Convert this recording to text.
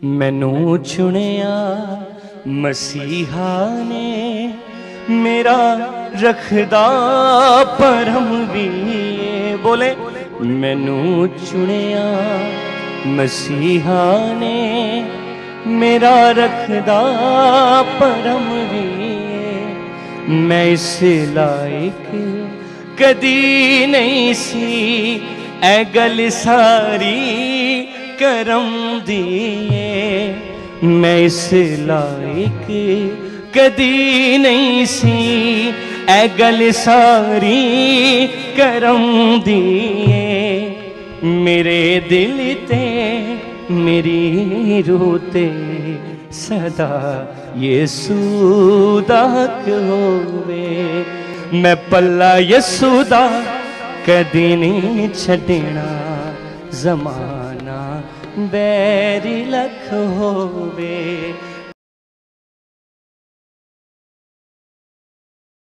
मैनू चुनिया मसीहा ने, मेरा रखदा परम भी। बोले मैनू चुनिया मसीहा ने, मेरा रखदा परम भी। मैं इस लायक कदी नहीं सी, ऐ गल सारी करम दिए। मैं इस लायक कदी नहीं सी, ऐ गल सारी करम दिए। मेरे दिल ते मेरी रूह ते सदा यीशु दा हक होवे। मैं पल्ला यीशु दा कदी नहीं छड्डना, ज़माना बैरी लख होवे।